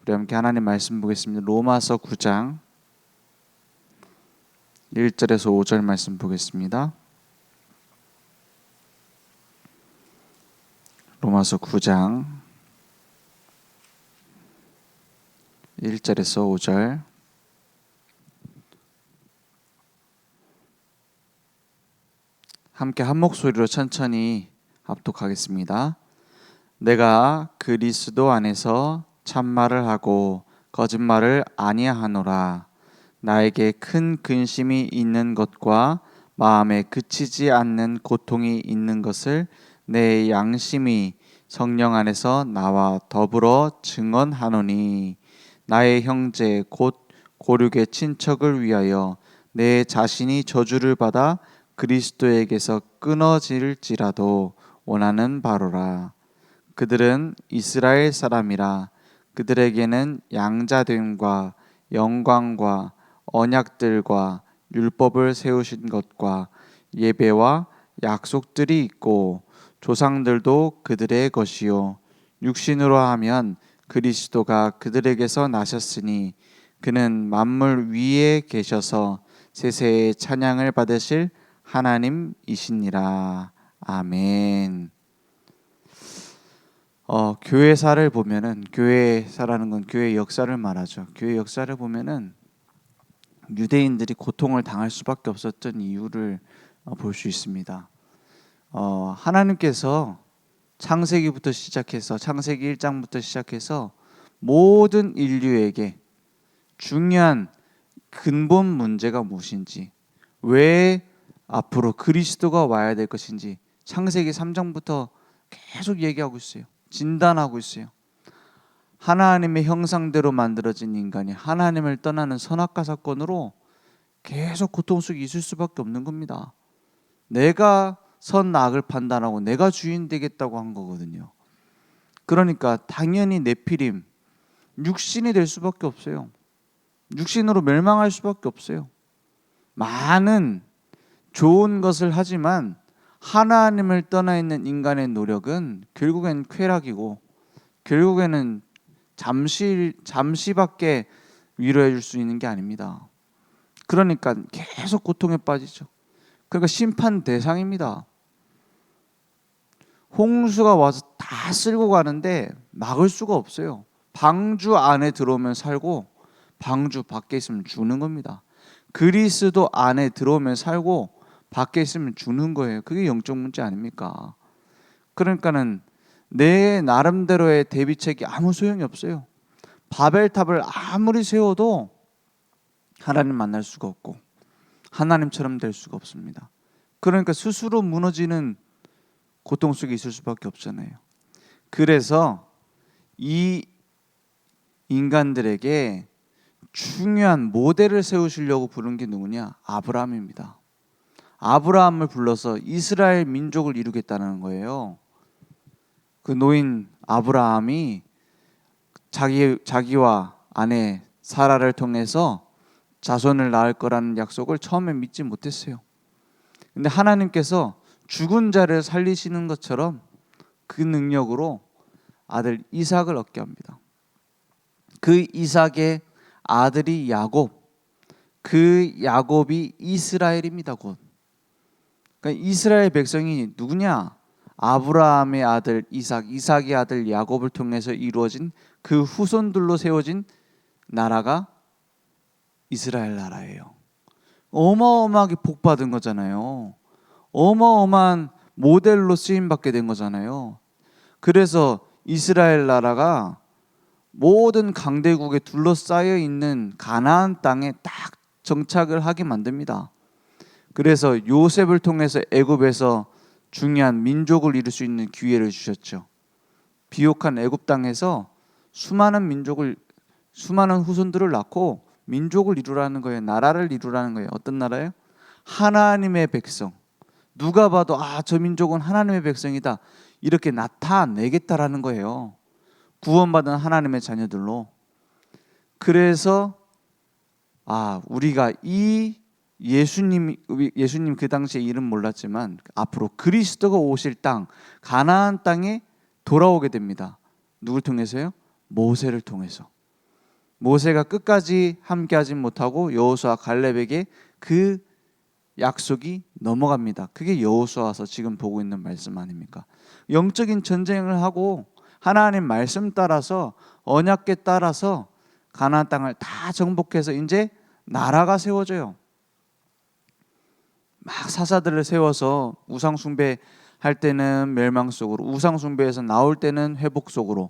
우리 함께 하나님 말씀 보겠습니다. 로마서 9장 1절에서 5절 말씀 보겠습니다. 로마서 9장 1절에서 5절. 함께 한 목소리로 천천히 합독하겠습니다. 내가 그리스도 안에서 참말을 하고 거짓말을 아니하노라. 나에게 큰 근심이 있는 것과 마음에 그치지 않는 고통이 있는 것을 내 양심이 성령 안에서 나와 더불어 증언하노니, 나의 형제 곧 고륙의 친척을 위하여 내 자신이 저주를 받아 그리스도에게서 끊어질지라도 원하는 바로라. 그들은 이스라엘 사람이라. 그들에게는 양자됨과 영광과 언약들과 율법을 세우신 것과 예배와 약속들이 있고 조상들도 그들의 것이요 육신으로 하면 그리스도가 그들에게서 나셨으니 그는 만물 위에 계셔서 세세의 찬양을 받으실 하나님이시니라. 아멘. 교회사를 보면은, 교회사라는 건 교회 역사를 말하죠. 교회 역사를 보면은 유대인들이 고통을 당할 수밖에 없었던 이유를 볼 수 있습니다. 하나님께서 창세기부터 시작해서 창세기 1장부터 시작해서 모든 인류에게 중요한 근본 문제가 무엇인지, 왜 앞으로 그리스도가 와야 될 것인지 창세기 3장부터 계속 얘기하고 있어요. 진단하고 있어요. 하나님의 형상대로 만들어진 인간이 하나님을 떠나는 선악과 사건으로 계속 고통 속에 있을 수밖에 없는 겁니다. 내가 선악을 판단하고 내가 주인 되겠다고 한 거거든요. 그러니까 당연히 네피림, 육신이 될 수밖에 없어요. 육신으로 멸망할 수밖에 없어요. 많은 좋은 것을 하지만 하나님을 떠나 있는 인간의 노력은 결국엔 쾌락이고 결국에는 잠시밖에 위로해 줄 수 있는 게 아닙니다. 그러니까 계속 고통에 빠지죠. 그러니까 심판 대상입니다. 홍수가 와서 다 쓸고 가는데 막을 수가 없어요. 방주 안에 들어오면 살고 방주 밖에 있으면 죽는 겁니다. 그리스도 안에 들어오면 살고 밖에 있으면 죽는 거예요. 그게 영적 문제 아닙니까? 그러니까는 내 나름대로의 대비책이 아무 소용이 없어요. 바벨탑을 아무리 세워도 하나님 만날 수가 없고 하나님처럼 될 수가 없습니다. 그러니까 스스로 무너지는 고통 속에 있을 수밖에 없잖아요. 그래서 이 인간들에게 중요한 모델을 세우시려고 부른 게 누구냐? 아브라함입니다. 아브라함을 불러서 이스라엘 민족을 이루겠다는 거예요. 그 노인 아브라함이 자기와 아내 사라를 통해서 자손을 낳을 거라는 약속을 처음에 믿지 못했어요. 근데 하나님께서 죽은 자를 살리시는 것처럼 그 능력으로 아들 이삭을 얻게 합니다. 그 이삭의 아들이 야곱, 그 야곱이 이스라엘입니다. 곧. 그러니까 이스라엘 백성이 누구냐? 아브라함의 아들 이삭, 이삭의 아들 야곱을 통해서 이루어진 그 후손들로 세워진 나라가 이스라엘 나라예요. 어마어마하게 복받은 거잖아요. 어마어마한 모델로 쓰임받게 된 거잖아요. 그래서 이스라엘 나라가 모든 강대국에 둘러싸여 있는 가나안 땅에 딱 정착을 하게 만듭니다. 그래서 요셉을 통해서 애굽에서 중요한 민족을 이룰 수 있는 기회를 주셨죠. 비옥한 애굽 땅에서 수많은 후손들을 낳고 민족을 이루라는 거예요. 나라를 이루라는 거예요. 어떤 나라예요? 하나님의 백성. 누가 봐도 저 민족은 하나님의 백성이다, 이렇게 나타내겠다라는 거예요. 구원받은 하나님의 자녀들로. 그래서 우리가 이 예수님 그 당시에 이름 몰랐지만 앞으로 그리스도가 오실 땅, 가나안 땅에 돌아오게 됩니다. 누굴 통해서요? 모세를 통해서. 모세가 끝까지 함께하지 못하고 여호수아 갈렙에게 그 약속이 넘어갑니다. 그게 여호수아서 지금 보고 있는 말씀 아닙니까? 영적인 전쟁을 하고 하나님 말씀 따라서 언약궤 따라서 가나안 땅을 다 정복해서 이제 나라가 세워져요. 막 사사들을 세워서 우상 숭배할 때는 멸망 속으로, 우상 숭배에서 나올 때는 회복 속으로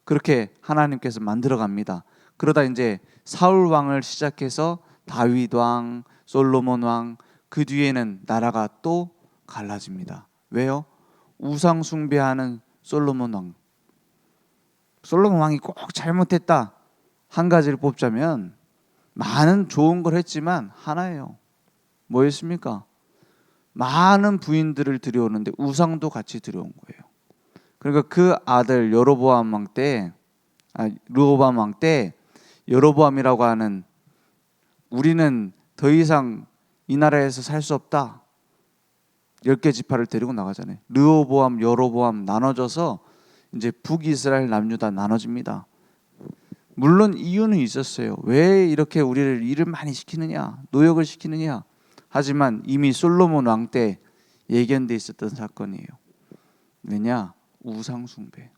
그렇게 하나님께서 만들어 갑니다. 그러다 이제 사울 왕을 시작해서 다윗 왕, 솔로몬 왕, 그 뒤에는 나라가 또 갈라집니다. 왜요? 우상 숭배하는 솔로몬 왕. 솔로몬 왕이 꼭 잘못했다 한 가지를 뽑자면 많은 좋은 걸 했지만 하나예요. 뭐였습니까? 많은 부인들을 들여오는데 우상도 같이 들여온 거예요. 그러니까 그 아들 여로보암 왕 때, 르호보암 왕 때 여로보암이라고 하는 우리는 더 이상 이 나라에서 살 수 없다. 10개 지파를 데리고 나가잖아요. 르호보암, 여로보암 나눠져서 이제 북이스라엘 남유다 나눠집니다. 물론 이유는 있었어요. 왜 이렇게 우리를 일을 많이 시키느냐, 노역을 시키느냐. 하지만 이미 솔로몬 왕 때 예견돼 있었던 사건이에요. 왜냐? 우상 숭배.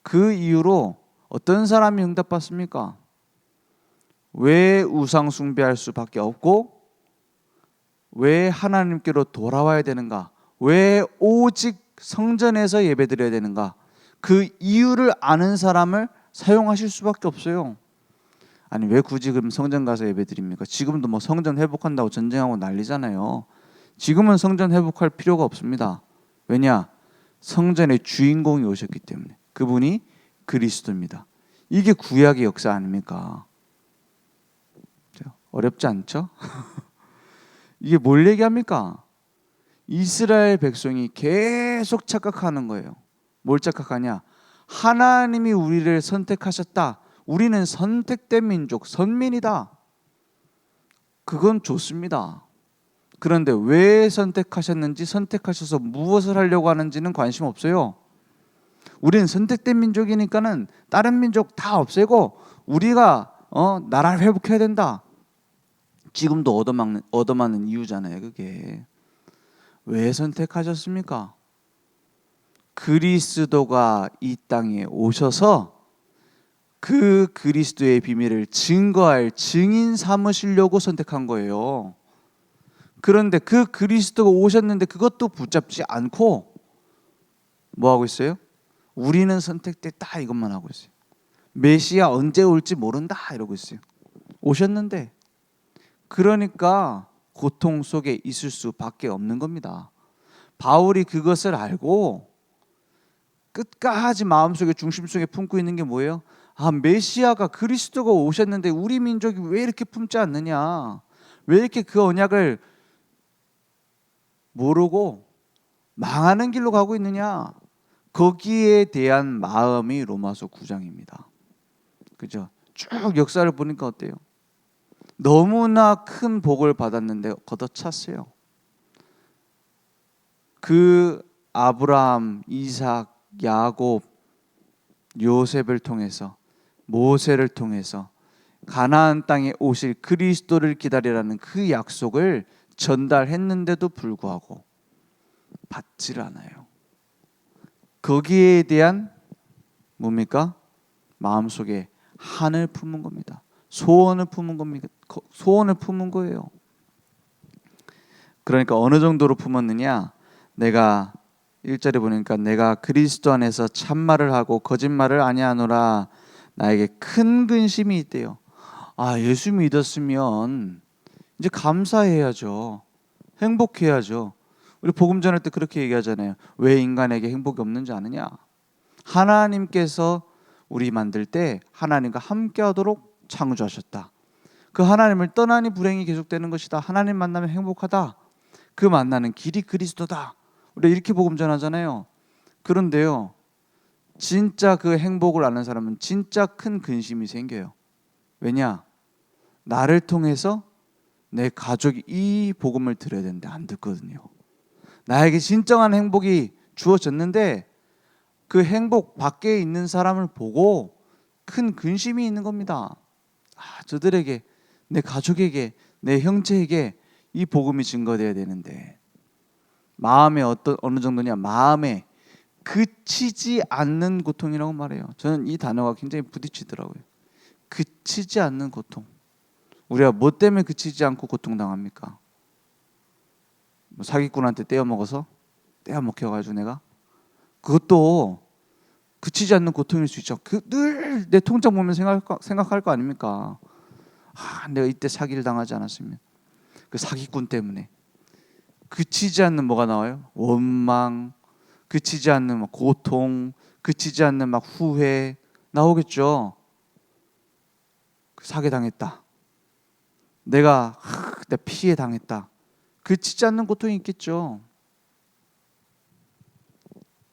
그 이유로 어떤 사람이 응답받습니까? 왜 우상 숭배할 수밖에 없고 왜 하나님께로 돌아와야 되는가? 왜 오직 성전에서 예배드려야 되는가? 그 이유를 아는 사람을 사용하실 수밖에 없어요. 아니 왜 굳이 그럼 성전 가서 예배드립니까? 지금도 뭐 성전 회복한다고 전쟁하고 난리잖아요. 지금은 성전 회복할 필요가 없습니다. 왜냐? 성전의 주인공이 오셨기 때문에. 그분이 그리스도입니다. 이게 구약의 역사 아닙니까? 어렵지 않죠? 이게 뭘 얘기합니까? 이스라엘 백성이 계속 착각하는 거예요. 뭘 착각하냐? 하나님이 우리를 선택하셨다. 우리는 선택된 민족, 선민이다. 그건 좋습니다. 그런데 왜 선택하셨는지, 선택하셔서 무엇을 하려고 하는지는 관심 없어요. 우리는 선택된 민족이니까는 다른 민족 다 없애고 우리가 나라를 회복해야 된다. 지금도 얻어맞는 이유잖아요. 그게 왜 선택하셨습니까? 그리스도가 이 땅에 오셔서 그 그리스도의 비밀을 증거할 증인 삼으시려고 선택한 거예요. 그런데 그 그리스도가 오셨는데 그것도 붙잡지 않고 뭐 하고 있어요? 우리는 선택됐다 이것만 하고 있어요. 메시아 언제 올지 모른다 이러고 있어요. 오셨는데 그러니까 고통 속에 있을 수밖에 없는 겁니다. 바울이 그것을 알고 끝까지 마음속에 중심 속에 품고 있는 게 뭐예요? 메시아가 그리스도가 오셨는데 우리 민족이 왜 이렇게 품지 않느냐? 왜 이렇게 그 언약을 모르고 망하는 길로 가고 있느냐? 거기에 대한 마음이 로마서 9장입니다. 그죠? 쭉 역사를 보니까 어때요? 너무나 큰 복을 받았는데 걷어찼어요. 그 아브라함, 이삭, 야곱, 요셉을 통해서 모세를 통해서 가나안 땅에 오실 그리스도를 기다리라는 그 약속을 전달했는데도 불구하고 받질 않아요. 거기에 대한 뭡니까? 마음속에 한을 품은 겁니다. 소원을 품은 겁니다. 소원을 품은 거예요. 그러니까 어느 정도로 품었느냐? 내가 1절에 보니까 내가 그리스도 안에서 참말을 하고 거짓말을 아니하노라. 나에게 큰 근심이 있대요. 예수 믿었으면 이제 감사해야죠. 행복해야죠. 우리 복음 전할 때 그렇게 얘기하잖아요. 왜 인간에게 행복이 없는지 아느냐? 하나님께서 우리 만들 때 하나님과 함께하도록 창조하셨다. 그 하나님을 떠나니 불행이 계속되는 것이다. 하나님 만나면 행복하다. 그 만나는 길이 그리스도다. 우리 이렇게 복음 전하잖아요. 그런데요, 진짜 그 행복을 아는 사람은 진짜 큰 근심이 생겨요. 왜냐? 나를 통해서 내 가족이 이 복음을 들어야 되는데 안 듣거든요. 나에게 진정한 행복이 주어졌는데 그 행복 밖에 있는 사람을 보고 큰 근심이 있는 겁니다. 저들에게, 내 가족에게, 내 형제에게 이 복음이 증거돼야 되는데, 마음에 어느 정도냐, 마음에 그치지 않는 고통이라고 말해요. 저는 이 단어가 굉장히 부딪히더라고요. 그치지 않는 고통. 우리가 뭐 때문에 그치지 않고 고통당합니까? 뭐 사기꾼한테 떼어먹어서? 떼어먹혀가지고 내가? 그것도 그치지 않는 고통일 수 있죠. 늘 내 통장 보면 생각할 거 아닙니까? 내가 이때 사기를 당하지 않았으면. 그 사기꾼 때문에 그치지 않는 뭐가 나와요? 원망, 그치지 않는 막 고통, 그치지 않는 막 후회 나오겠죠. 사기 당했다. 내가 피해 당했다. 그치지 않는 고통이 있겠죠.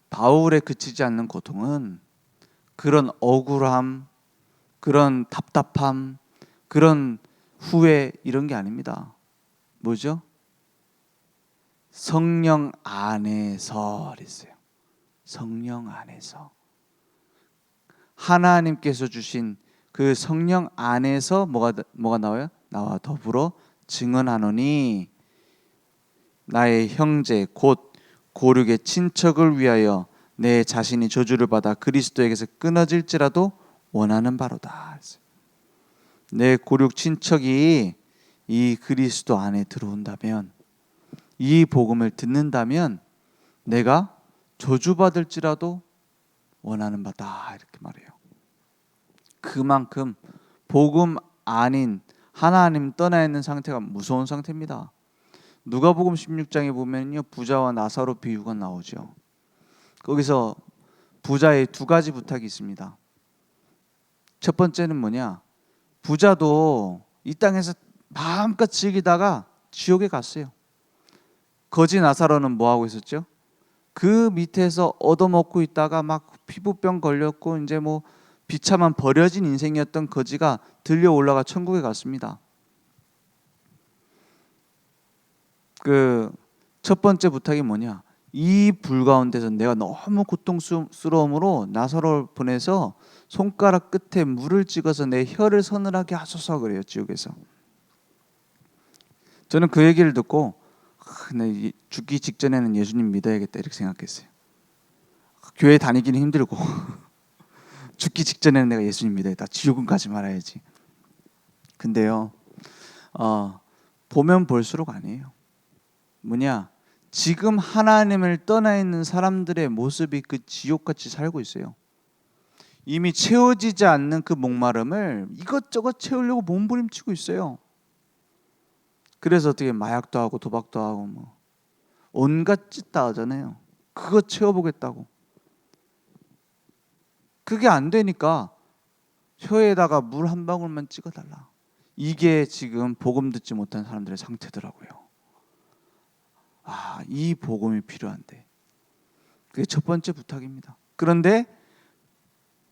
바울의 그치지 않는 고통은 그런 억울함, 그런 답답함, 그런 후회 이런 게 아닙니다. 뭐죠? 성령 안에서 그랬어요. 성령 안에서 하나님께서 주신 그 성령 안에서 뭐가 나와요? 나와 더불어 증언하노니 나의 형제 곧 고륙의 친척을 위하여 내 자신이 저주를 받아 그리스도에게서 끊어질지라도 원하는 바로다. 내 고륙 친척이 이 그리스도 안에 들어온다면, 이 복음을 듣는다면 내가 저주받을지라도 원하는 바다, 이렇게 말해요. 그만큼 복음 아닌 하나님 떠나 있는 상태가 무서운 상태입니다. 누가복음 16장에 보면요, 부자와 나사로 비유가 나오죠. 거기서 부자의 두 가지 부탁이 있습니다. 첫 번째는 뭐냐? 부자도 이 땅에서 마음껏 즐기다가 지옥에 갔어요. 거지 나사로는 뭐 하고 있었죠? 그 밑에서 얻어먹고 있다가 막 피부병 걸렸고 이제 뭐 비참한 버려진 인생이었던 거지가 들려 올라가 천국에 갔습니다. 그 첫 번째 부탁이 뭐냐? 이 불 가운데서 내가 너무 고통스러움으로 나사로를 보내서 손가락 끝에 물을 찍어서 내 혀를 서늘하게 하소서 그래요, 지옥에서. 저는 그 얘기를 듣고 죽기 직전에는 예수님 믿어야겠다 이렇게 생각했어요. 교회 다니기는 힘들고 죽기 직전에는 내가 예수님 믿어야겠다. 지옥은 가지 말아야지. 근데요, 보면 볼수록 아니에요. 뭐냐? 지금 하나님을 떠나 있는 사람들의 모습이 그 지옥같이 살고 있어요. 이미 채워지지 않는 그 목마름을 이것저것 채우려고 몸부림치고 있어요. 그래서 어떻게 마약도 하고 도박도 하고 뭐 온갖 짓 다 하잖아요. 그거 채워보겠다고. 그게 안 되니까 혀에다가 물 한 방울만 찍어달라. 이게 지금 복음 듣지 못한 사람들의 상태더라고요. 이 복음이 필요한데. 그게 첫 번째 부탁입니다. 그런데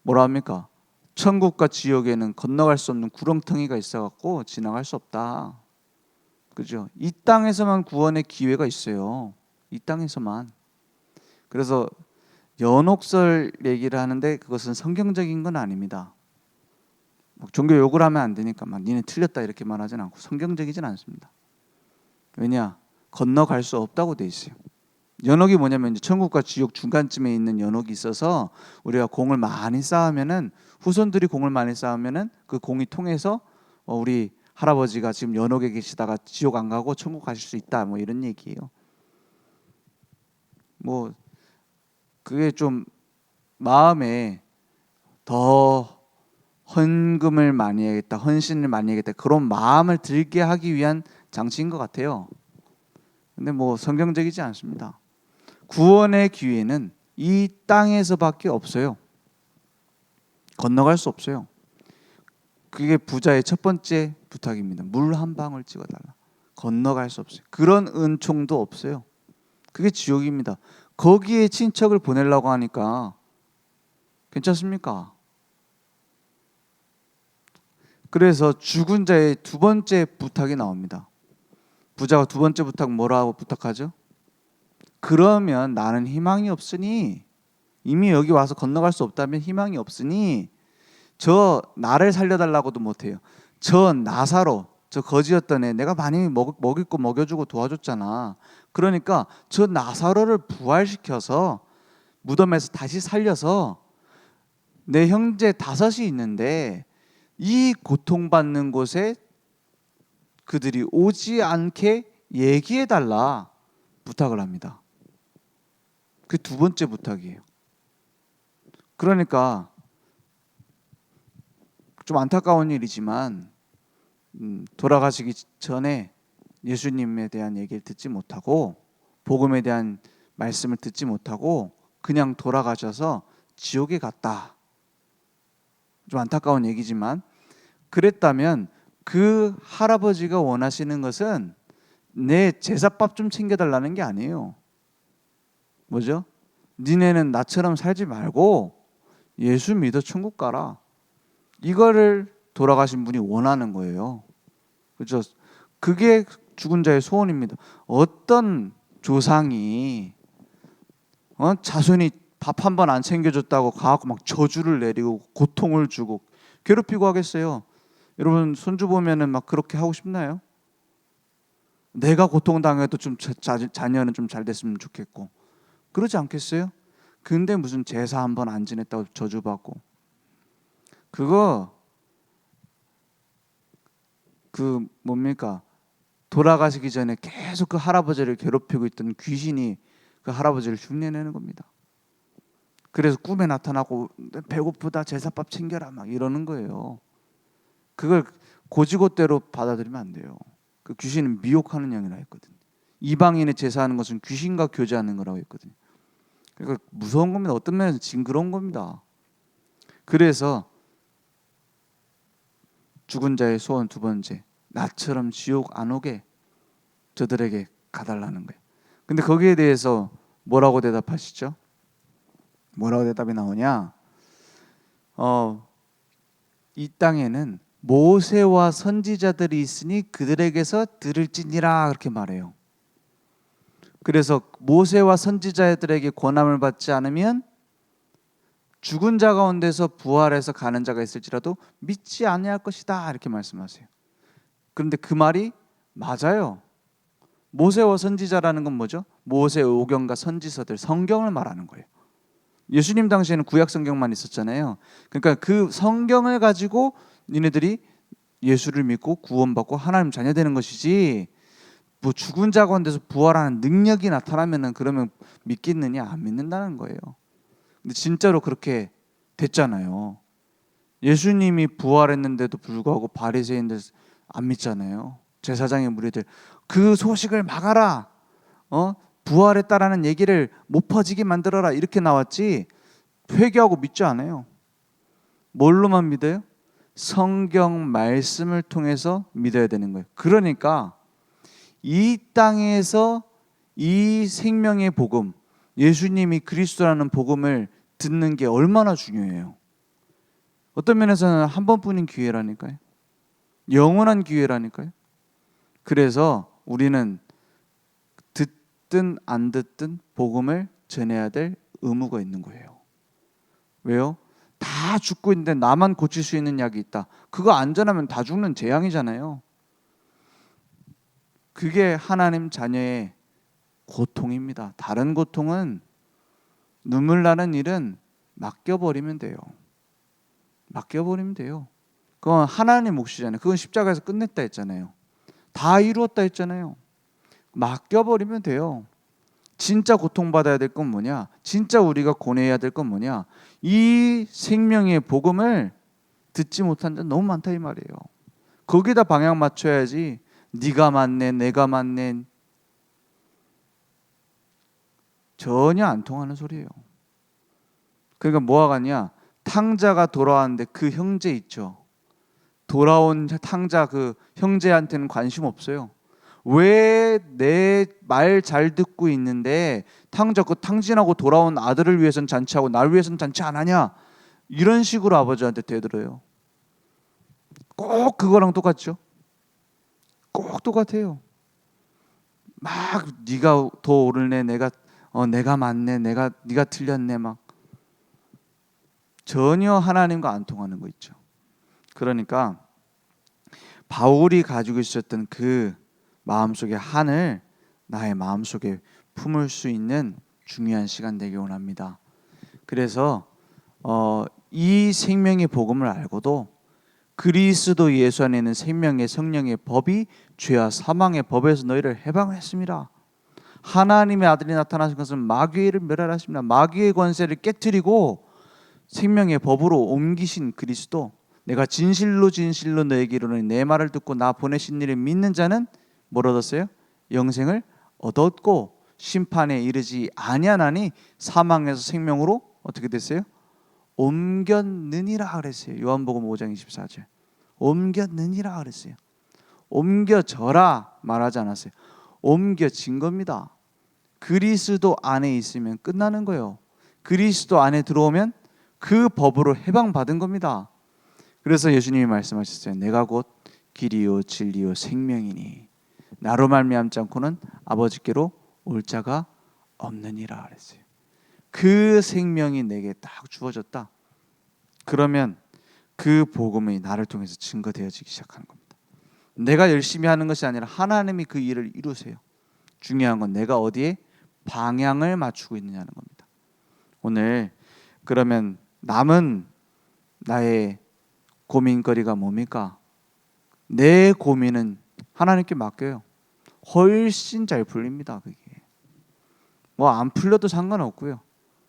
뭐라 합니까? 천국과 지옥에는 건너갈 수 없는 구렁텅이가 있어갖고 지나갈 수 없다. 그죠? 이 땅에서만 구원의 기회가 있어요. 이 땅에서만. 그래서 연옥설 얘기를 하는데 그것은 성경적인 건 아닙니다. 종교 욕을 하면 안 되니까 막 니네 틀렸다 이렇게 말하진 않고 성경적이진 않습니다. 왜냐? 건너갈 수 없다고 돼 있어요. 연옥이 뭐냐면 이제 천국과 지옥 중간쯤에 있는 연옥이 있어서 우리가 공을 많이 쌓으면은 후손들이 공을 많이 쌓으면은 그 공이 통해서 우리 할아버지가 지금 연옥에 계시다가 지옥 안 가고 천국 가실 수 있다 뭐 이런 얘기예요. 뭐 그게 좀 마음에 더 헌금을 많이 해야겠다, 헌신을 많이 해야겠다 그런 마음을 들게 하기 위한 장치인 것 같아요. 근데 뭐 성경적이지 않습니다. 구원의 기회는 이 땅에서밖에 없어요. 건너갈 수 없어요. 그게 부자의 첫 번째 부탁입니다. 물 한 방울 찍어달라. 건너갈 수 없어요. 그런 은총도 없어요. 그게 지옥입니다. 거기에 친척을 보내려고 하니까 괜찮습니까? 그래서 죽은 자의 두 번째 부탁이 나옵니다. 부자가 두 번째 부탁 뭐라고 부탁하죠? 그러면 나는 희망이 없으니, 이미 여기 와서 건너갈 수 없다면 희망이 없으니 저 나를 살려달라고도 못해요. 저 나사로, 저 거지였던 애 내가 많이 먹일 거 먹여주고 도와줬잖아. 그러니까 저 나사로를 부활시켜서 무덤에서 다시 살려서 내 형제 다섯이 있는데 이 고통받는 곳에 그들이 오지 않게 얘기해달라 부탁을 합니다. 그 두 번째 부탁이에요. 그러니까 좀 안타까운 일이지만 돌아가시기 전에 예수님에 대한 얘기를 듣지 못하고 복음에 대한 말씀을 듣지 못하고 그냥 돌아가셔서 지옥에 갔다. 좀 안타까운 얘기지만 그랬다면 그 할아버지가 원하시는 것은 내 제사밥 좀 챙겨달라는 게 아니에요. 뭐죠? 니네는 나처럼 살지 말고 예수 믿어 천국 가라. 이거를 돌아가신 분이 원하는 거예요. 그렇죠? 그게 죽은 자의 소원입니다. 어떤 조상이 자손이 밥 한 번 안 챙겨줬다고 가갖고 막 저주를 내리고 고통을 주고 괴롭히고 하겠어요? 여러분 손주 보면은 막 그렇게 하고 싶나요? 내가 고통당해도 좀 자녀는 좀 잘 됐으면 좋겠고 그러지 않겠어요? 근데 무슨 제사 한 번 안 지냈다고 저주받고 그거 그 뭡니까? 돌아가시기 전에 계속 그 할아버지를 괴롭히고 있던 귀신이 그 할아버지를 흉내내는 겁니다. 그래서 꿈에 나타나고 배고프다 제사밥 챙겨라 막 이러는 거예요. 그걸 고지고대로 받아들이면 안 돼요. 그 귀신은 미혹하는 영이라 했거든요. 이방인의 제사하는 것은 귀신과 교제하는 거라고 했거든요. 그러니까 무서운 겁니다. 어떤 면에서 징그러운 겁니다. 그래서 죽은 자의 소원 두 번째, 나처럼 지옥 안 오게 저들에게 가달라는 거예요. 근데 거기에 대해서 뭐라고 대답하시죠? 뭐라고 대답이 나오냐? 이 땅에는 모세와 선지자들이 있으니 그들에게서 들을지니라 그렇게 말해요. 그래서 모세와 선지자들에게 권함을 받지 않으면 죽은 자 가운데서 부활해서 가는 자가 있을지라도 믿지 아니할 것이다 이렇게 말씀하세요. 그런데 그 말이 맞아요. 모세와 선지자라는 건 뭐죠? 모세 오경과 선지서들 성경을 말하는 거예요. 예수님 당시에는 구약 성경만 있었잖아요. 그러니까 그 성경을 가지고 니네들이 예수를 믿고 구원받고 하나님 자녀 되는 것이지 뭐 죽은 자 가운데서 부활하는 능력이 나타나면은 그러면 믿겠느냐 안 믿는다는 거예요. 근데 진짜로 그렇게 됐잖아요. 예수님이 부활했는데도 불구하고 바리새인들 안 믿잖아요. 제사장의 무리들 그 소식을 막아라. 부활했다라는 얘기를 못 퍼지게 만들어라 이렇게 나왔지 회개하고 믿지 않아요. 뭘로만 믿어요? 성경 말씀을 통해서 믿어야 되는 거예요. 그러니까 이 땅에서 이 생명의 복음, 예수님이 그리스도라는 복음을 듣는 게 얼마나 중요해요. 어떤 면에서는 한 번뿐인 기회라니까요. 영원한 기회라니까요. 그래서 우리는 듣든 안 듣든 복음을 전해야 될 의무가 있는 거예요. 왜요? 다 죽고 있는데 나만 고칠 수 있는 약이 있다. 그거 안 전하면 다 죽는 재앙이잖아요. 그게 하나님 자녀의 고통입니다. 다른 고통은 눈물 나는 일은 맡겨버리면 돼요. 맡겨버리면 돼요. 그건 하나님 몫이잖아요. 그건 십자가에서 끝냈다 했잖아요. 다 이루었다 했잖아요. 맡겨버리면 돼요. 진짜 고통받아야 될 건 뭐냐? 진짜 우리가 고뇌해야 될 건 뭐냐? 이 생명의 복음을 듣지 못한 자 너무 많다 이 말이에요. 거기다 방향 맞춰야지 네가 맞네 내가 맞네 전혀 안 통하는 소리예요. 그러니까 뭐가 같냐? 탕자가 돌아왔는데 그 형제 있죠. 돌아온 탕자 그 형제한테는 관심 없어요. 왜 내 말 잘 듣고 있는데 탕자 그 탕진하고 돌아온 아들을 위해선 잔치하고 날 위해선 잔치 안 하냐? 이런 식으로 아버지한테 대들어요. 꼭 그거랑 똑같죠. 꼭 똑같아요. 막 네가 더 옳으네 내가 내가 맞네 네가 틀렸네 막 전혀 하나님과 안 통하는 거 있죠. 그러니까 바울이 가지고 있었던 그 마음속의 한을 나의 마음속에 품을 수 있는 중요한 시간 되길 원합니다. 그래서 이 생명의 복음을 알고도 그리스도 예수 안에 있는 생명의 성령의 법이 죄와 사망의 법에서 너희를 해방했습니다. 하나님의 아들이 나타나신 것은 마귀를 멸하셨습니다. 마귀의 권세를 깨뜨리고 생명의 법으로 옮기신 그리스도, 내가 진실로 진실로 너에게 이르노니 내 말을 듣고 나 보내신 이를 믿는 자는 뭘 얻었어요? 영생을 얻었고 심판에 이르지 아니하나니 사망에서 생명으로 어떻게 됐어요? 옮겼느니라 그랬어요. 요한복음 5장 24절. 옮겼느니라 그랬어요. 옮겨져라 말하지 않았어요. 옮겨진 겁니다. 그리스도 안에 있으면 끝나는 거예요. 그리스도 안에 들어오면 그 법으로 해방받은 겁니다. 그래서 예수님이 말씀하셨어요. 내가 곧 길이요 진리요 생명이니 나로 말미암지 않고는 아버지께로 올 자가 없느니라 그랬어요. 그 생명이 내게 딱 주어졌다. 그러면 그 복음이 나를 통해서 증거되어지기 시작하는 겁니다. 내가 열심히 하는 것이 아니라 하나님이 그 일을 이루세요. 중요한 건 내가 어디에 방향을 맞추고 있느냐는 겁니다. 오늘 그러면 남은 나의 고민거리가 뭡니까? 내 고민은 하나님께 맡겨요. 훨씬 잘 풀립니다. 그게 뭐 안 풀려도 상관없고요.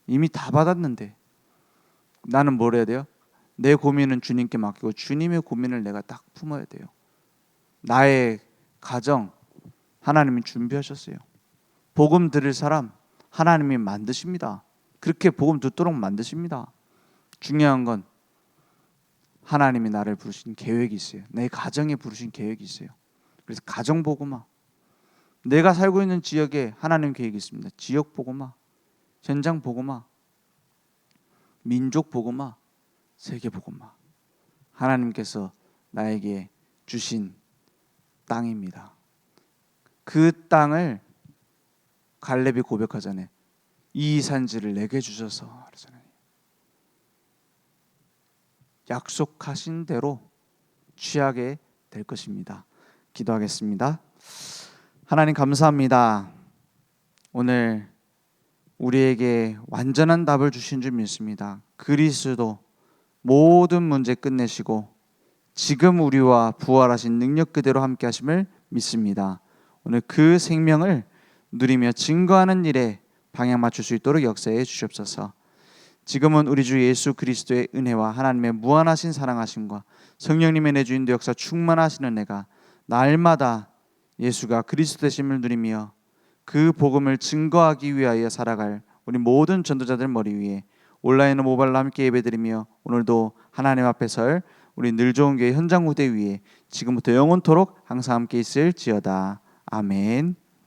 이미 다 받았는데 나는 뭘 해야 돼요? 내 고민은 주님께 맡기고 주님의 고민을 내가 딱 품어야 돼요. 나의 가정 하나님이 준비하셨어요. 복음 들을 사람 하나님이 만드십니다. 그렇게 복음 듣도록 만드십니다. 중요한 건 하나님이 나를 부르신 계획이 있어요. 내 가정에 부르신 계획이 있어요. 그래서 가정 복음화, 내가 살고 있는 지역에 하나님 계획이 있습니다. 지역 복음화, 현장 복음화, 민족 복음화, 세계 복음화. 하나님께서 나에게 주신 땅입니다. 그 땅을 갈렙이 고백하잖아요. 이 산지를 내게 주셔서 그러잖아요. 약속하신 대로 취하게 될 것입니다. 기도하겠습니다. 하나님 감사합니다. 오늘 우리에게 완전한 답을 주신 줄 믿습니다. 그리스도 모든 문제 끝내시고 지금 우리와 부활하신 능력 그대로 함께 하심을 믿습니다. 오늘 그 생명을 누리며 증거하는 일에 방향 맞출 수 있도록 역사해 주시옵소서. 지금은 우리 주 예수 그리스도의 은혜와 하나님의 무한하신 사랑하심과 성령님의 내주인도 역사 충만하시는 내가 날마다 예수가 그리스도 되심을 누리며 그 복음을 증거하기 위하여 살아갈 우리 모든 전도자들 머리 위에 온라인으로 모바일로 함께 예배드리며 오늘도 하나님 앞에 설 우리 늘 좋은 교회 현장 무대 위에 지금부터 영원토록 항상 함께 있을지어다. 아멘.